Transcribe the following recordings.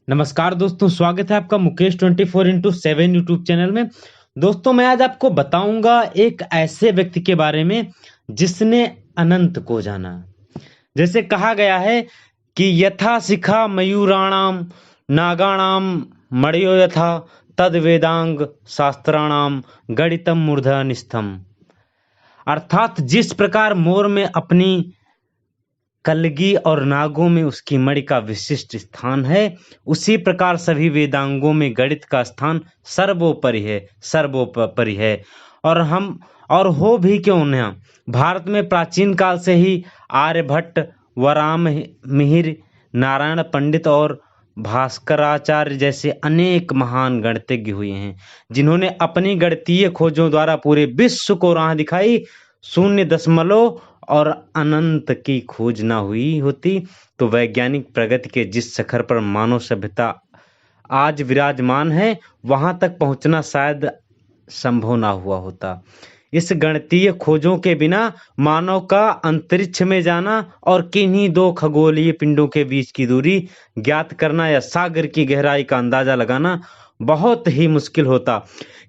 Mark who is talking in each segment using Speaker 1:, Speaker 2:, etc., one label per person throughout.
Speaker 1: नमस्कार दोस्तों, स्वागत है आपका मुकेश 24x7 यूट्यूब चैनल में। दोस्तों, मैं आज आपको बताऊंगा एक ऐसे व्यक्ति के बारे में जिसने अनंत को जाना। जैसे कहा गया है कि यथा शिखा मयूराणाम नागाणाम मणयो यथा तद वेदांग शास्त्राणाम गणितम मूर्धा निस्थम। अर्थात जिस प्रकार मोर में अपनी कलगी और नागों में उसकी मणि का विशिष्ट स्थान है, उसी प्रकार सभी वेदांगों में गणित का स्थान सर्वोपरि है। और हो भी क्यों न, भारत में प्राचीन काल से ही आर्यभट्ट, वराम मिहिर, नारायण पंडित और भास्कराचार्य जैसे अनेक महान गणितज्ञ हुए हैं, जिन्होंने अपनी गणितीय खोजों द्वारा पूरे विश्व को राह दिखाई। शून्य दशमलव और अनंत की खोज ना हुई होती तो वैज्ञानिक प्रगति के जिस शिखर पर मानव सभ्यता आज विराजमान है, वहां तक पहुंचना शायद संभव ना हुआ होता। इस गणितीय खोजों के बिना मानव का अंतरिक्ष में जाना और किन्हीं दो खगोलीय पिंडों के बीच की दूरी ज्ञात करना या सागर की गहराई का अंदाजा लगाना बहुत ही मुश्किल होता।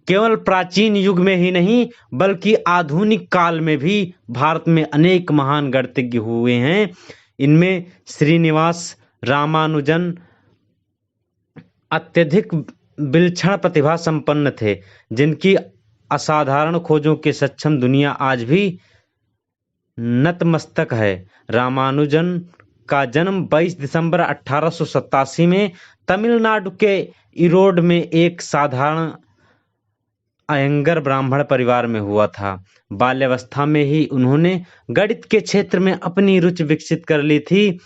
Speaker 1: केवल प्राचीन युग में ही नहीं, बल्कि आधुनिक काल में भी भारत में अनेक महान गणितज्ञ हुए हैं। इनमें श्रीनिवास रामानुजन अत्यधिक विलक्षण प्रतिभा संपन्न थे, जिनकी असाधारण खोजों के सक्षम दुनिया आज भी नतमस्तक है। रामानुजन का जन्म 22 दिसंबर 1887 में तमिलनाडु के इरोड में एक साधारण अयंगर ब्राह्मण परिवार में हुआ था। बाल्यावस्था में ही उन्होंने गणित के क्षेत्र में अपनी रुचि विकसित कर ली थी।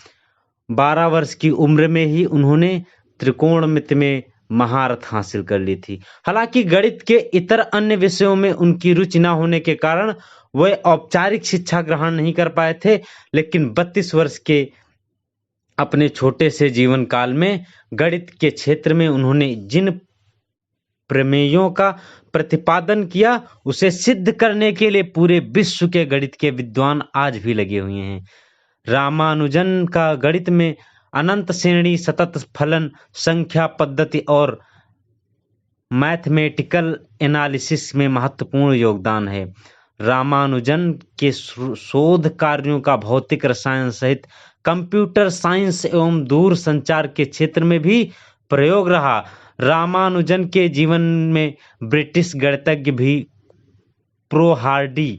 Speaker 1: 12 वर्ष की उम्र में ही उन्होंने त्रिकोणमिति में महारत हासिल कर ली थी। हालांकि गणित के इतर अन्य विषयों में उनकी रुचि न होने के कारण वे औपचारिक शिक्षा ग्रहण नहीं कर पाए थे, लेकिन 32 वर्ष के अपने छोटे से जीवन काल में गणित के क्षेत्र में उन्होंने जिन प्रमेयों का प्रतिपादन किया, उसे सिद्ध करने के लिए पूरे विश्व के गणित के विद्वान आज भी लगे हुए हैं। रामानुजन का गणित में अनंत श्रेणी, सतत फलन, संख्या पद्धति और मैथमेटिकल एनालिसिस में महत्वपूर्ण योगदान है। रामानुजन के शोध कार्यों का भौतिक रसायन सहित कंप्यूटर साइंस एवं दूर संचार के क्षेत्र में भी प्रयोग रहा। रामानुजन के जीवन में ब्रिटिश गणितज्ञ भी प्रो हार्डी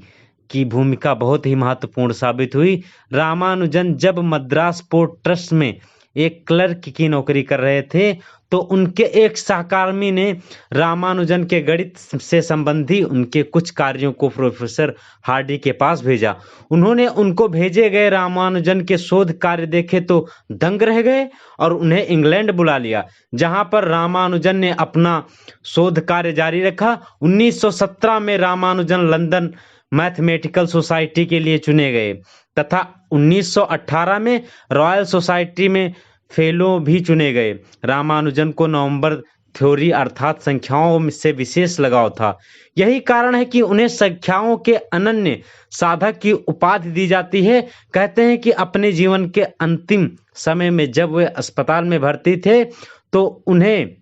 Speaker 1: की भूमिका बहुत ही महत्वपूर्ण साबित हुई। रामानुजन जब मद्रास पोर्ट ट्रस्ट में एक क्लर्क की नौकरी कर रहे थे, तो उनके एक सहकर्मी ने रामानुजन के गणित से संबंधी उनके कुछ कार्यों को प्रोफेसर हार्डी के पास भेजा। उन्होंने उनको भेजे गए रामानुजन के शोध कार्य देखे तो दंग रह गए और उन्हें इंग्लैंड बुला लिया, जहां पर रामानुजन ने अपना शोध कार्य जारी रखा। 1917 में रामानुजन लंदन मैथमेटिकल सोसाइटी के लिए चुने गए तथा 1918 में रॉयल सोसाइटी में फेलो भी चुने गए। रामानुजन को नंबर थ्योरी अर्थात संख्याओं से विशेष लगाव था। यही कारण है कि उन्हें संख्याओं के अनन्य साधक की उपाधि दी जाती है। कहते हैं कि अपने जीवन के अंतिम समय में जब वे अस्पताल में भर्ती थे, तो उन्हें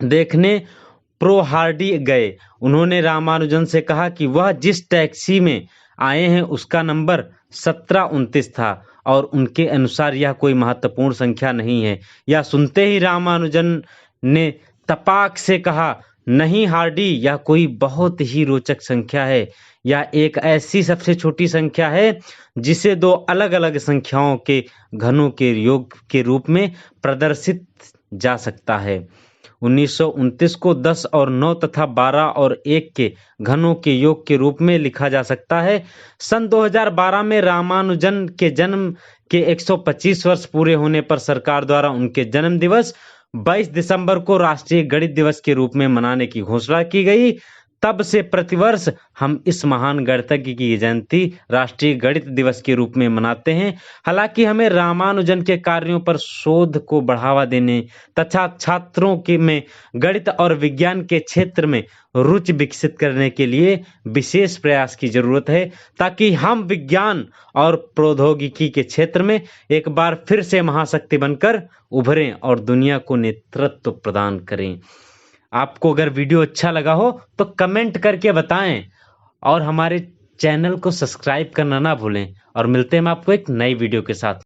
Speaker 1: देखने प्रो हार्डी गए। उन्होंने रामानुजन से कहा कि वह जिस टैक्सी में आए हैं उसका नंबर 1729 था और उनके अनुसार यह कोई महत्वपूर्ण संख्या नहीं है। यह सुनते ही रामानुजन ने तपाक से कहा, नहीं हार्डी, यह कोई बहुत ही रोचक संख्या है। यह एक ऐसी सबसे छोटी संख्या है जिसे दो अलग अलग संख्याओं के घनों के योग के रूप में प्रदर्शित जा सकता है। 1929 को 10 और 9 तथा 12 और 1 के घनों के योग के रूप में लिखा जा सकता है। सन 2012 में रामानुजन के जन्म के 125 वर्ष पूरे होने पर सरकार द्वारा उनके जन्म दिवस 22 दिसंबर को राष्ट्रीय गणित दिवस के रूप में मनाने की घोषणा की गई। तब से प्रतिवर्ष हम इस महान गणितज्ञ की जयंती राष्ट्रीय गणित दिवस के रूप में मनाते हैं। हालांकि हमें रामानुजन के कार्यों पर शोध को बढ़ावा देने तथा छात्रों के में गणित और विज्ञान के क्षेत्र में रुचि विकसित करने के लिए विशेष प्रयास की जरूरत है, ताकि हम विज्ञान और प्रौद्योगिकी के क्षेत्र में एक बार फिर से महाशक्ति बनकर उभरें और दुनिया को नेतृत्व प्रदान करें। आपको अगर वीडियो अच्छा लगा हो तो कमेंट करके बताएं और हमारे चैनल को सब्सक्राइब करना ना भूलें। और मिलते हैं हम आपको एक नई वीडियो के साथ।